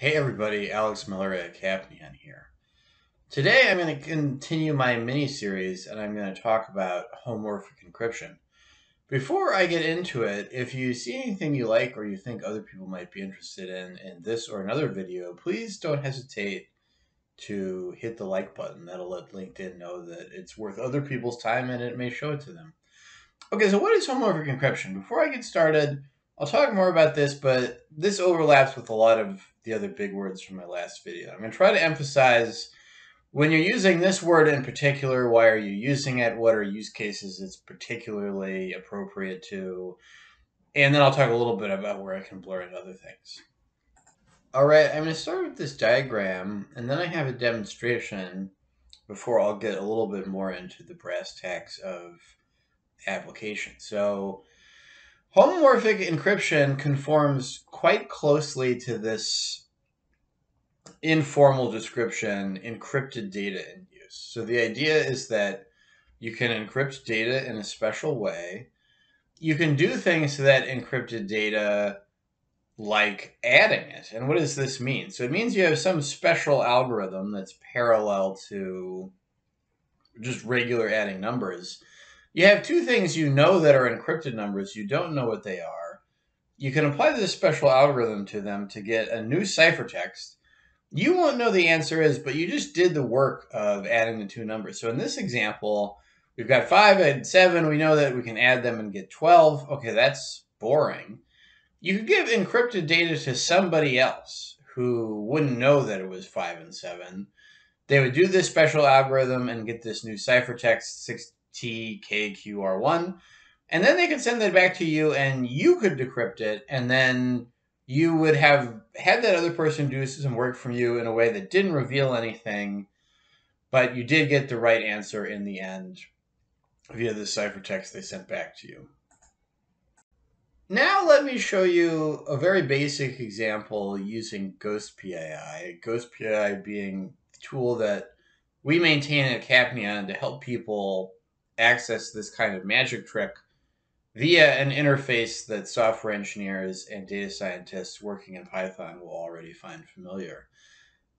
Hey everybody, Alex Miller at Capnion here. Today I'm going to continue my mini-series and I'm going to talk about homomorphic encryption. Before I get into it, if you see anything you like or you think other people might be interested in this or another video, please don't hesitate to hit the like button. That'll let LinkedIn know that it's worth other people's time and it may show it to them. Okay, so what is homomorphic encryption? Before I get started, I'll talk more about this, but this overlaps with a lot of the other big words from my last video. I'm going to try to emphasize when you're using this word in particular, why are you using it? What are use cases it's particularly appropriate to? And then I'll talk a little bit about where I can blur in other things. All right, I'm going to start with this diagram, and then I have a demonstration before I'll get a little bit more into the brass tacks of application. So homomorphic encryption conforms quite closely to this informal description, encrypted data in use. So the idea is that you can encrypt data in a special way. You can do things to that encrypted data like adding it. And what does this mean? So it means you have some special algorithm that's parallel to just regular adding numbers. You have two things you know that are encrypted numbers. You don't know what they are. You can apply this special algorithm to them to get a new ciphertext. You won't know the answer is, but you just did the work of adding the two numbers. So in this example, we've got 5 and 7. We know that we can add them and get 12. Okay, that's boring. You could give encrypted data to somebody else who wouldn't know that it was 5 and 7. They would do this special algorithm and get this new ciphertext 6TKQR1. And then they could send that back to you and you could decrypt it. And then you would have had that other person do some work from you in a way that didn't reveal anything, but you did get the right answer in the end via the ciphertext they sent back to you. Now let me show you a very basic example using Ghost PII. Ghost PII being the tool that we maintain at Capnion to help people access this kind of magic trick via an interface that software engineers and data scientists working in Python will already find familiar.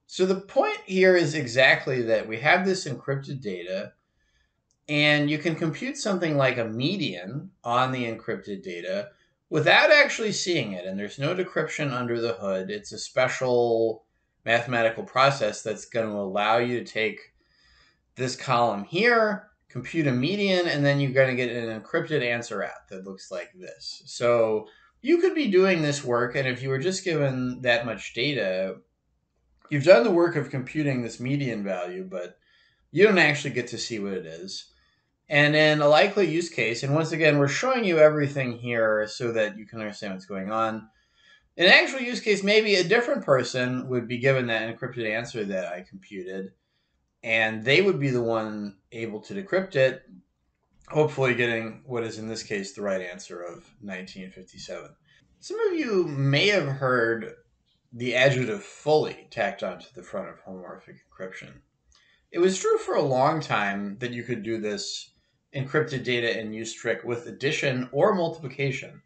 So the point here is exactly that we have this encrypted data, and you can compute something like a median on the encrypted data without actually seeing it. And there's no decryption under the hood. It's a special mathematical process that's going to allow you to take this column here, compute a median, and then you're going to get an encrypted answer out that looks like this. So you could be doing this work, and if you were just given that much data, you've done the work of computing this median value, but you don't actually get to see what it is. And in a likely use case, and once again, we're showing you everything here so that you can understand what's going on. In an actual use case, maybe a different person would be given that encrypted answer that I computed, and they would be the one able to decrypt it, hopefully getting what is in this case the right answer of 1957. Some of you may have heard the adjective fully tacked onto the front of homomorphic encryption. It was true for a long time that you could do this encrypted data in use trick with addition or multiplication,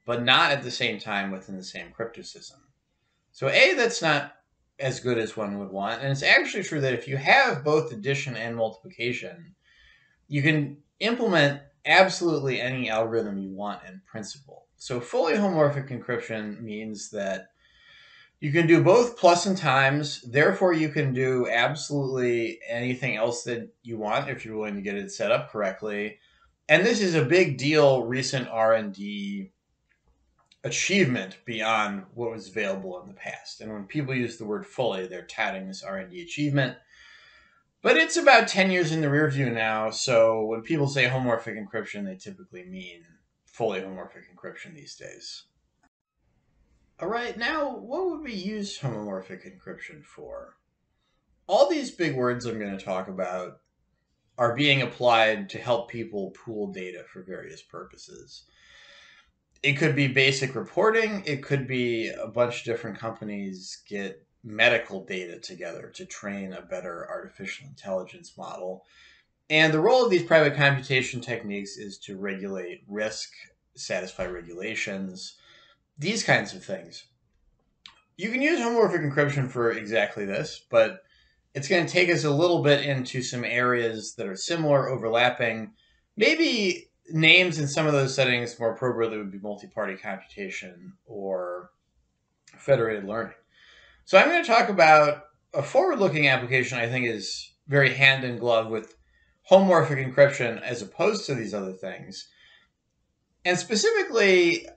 but not at the same time within the same cryptosystem. So A, that's not as good as one would want. And it's actually true that if you have both addition and multiplication, you can implement absolutely any algorithm you want in principle. So fully homomorphic encryption means that you can do both plus and times. Therefore, you can do absolutely anything else that you want if you're willing to get it set up correctly. And this is a big deal, recent R&D achievement beyond what was available in the past. And when people use the word fully, they're touting this R&D achievement. But it's about 10 years in the rear view now, so when people say homomorphic encryption, they typically mean fully homomorphic encryption these days. All right, now what would we use homomorphic encryption for? All these big words I'm going to talk about are being applied to help people pool data for various purposes. It could be basic reporting. It could be a bunch of different companies get medical data together to train a better artificial intelligence model. And the role of these private computation techniques is to regulate risk, satisfy regulations, these kinds of things. You can use homomorphic encryption for exactly this, but it's going to take us a little bit into some areas that are similar, overlapping. Maybe names in some of those settings more appropriately would be multi-party computation or federated learning. So I'm going to talk about a forward-looking application I think is very hand in glove with homomorphic encryption as opposed to these other things. And specifically,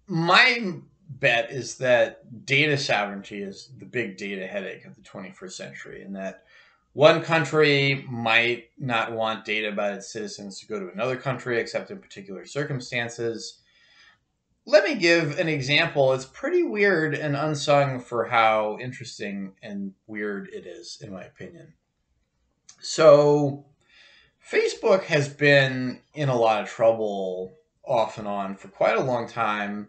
my bet is that data sovereignty is the big data headache of the 21st century, and that one country might not want data about its citizens to go to another country except in particular circumstances. Let me give an example. It's pretty weird and unsung for how interesting and weird it is, in my opinion. So, Facebook has been in a lot of trouble off and on for quite a long time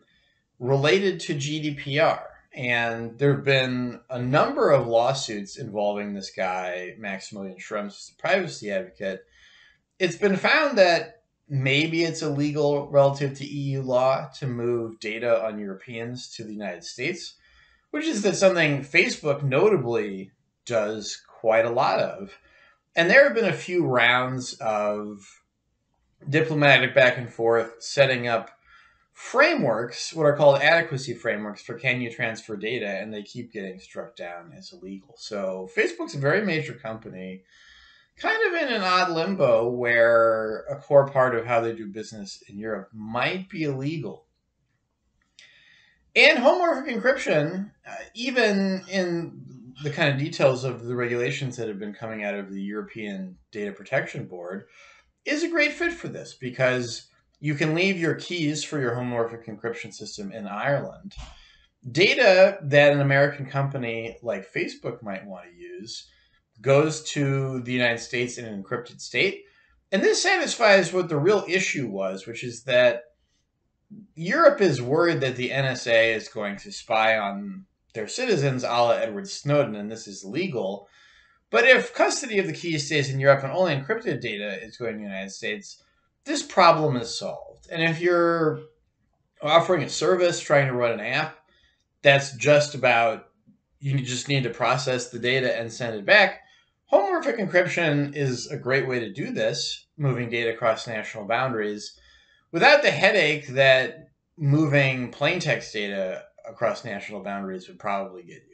related to GDPR. And there have been a number of lawsuits involving this guy, Maximilian Schrems, who's a privacy advocate. It's been found that maybe it's illegal relative to EU law to move data on Europeans to the United States, which is that something Facebook notably does quite a lot of. And there have been a few rounds of diplomatic back and forth setting up frameworks, what are called adequacy frameworks for can you transfer data, and they keep getting struck down as illegal. So Facebook's a very major company, kind of in an odd limbo where a core part of how they do business in Europe might be illegal. And homomorphic encryption, even in the kind of details of the regulations that have been coming out of the European Data Protection Board, is a great fit for this because you can leave your keys for your homomorphic encryption system in Ireland. Data that an American company like Facebook might want to use goes to the United States in an encrypted state. And this satisfies what the real issue was, which is that Europe is worried that the NSA is going to spy on their citizens a la Edward Snowden, and this is legal. But if custody of the keys stays in Europe and only encrypted data is going to the United States, this problem is solved. And if you're offering a service, trying to run an app, that's just about, you just need to process the data and send it back. Homomorphic encryption is a great way to do this, moving data across national boundaries, without the headache that moving plain text data across national boundaries would probably get you.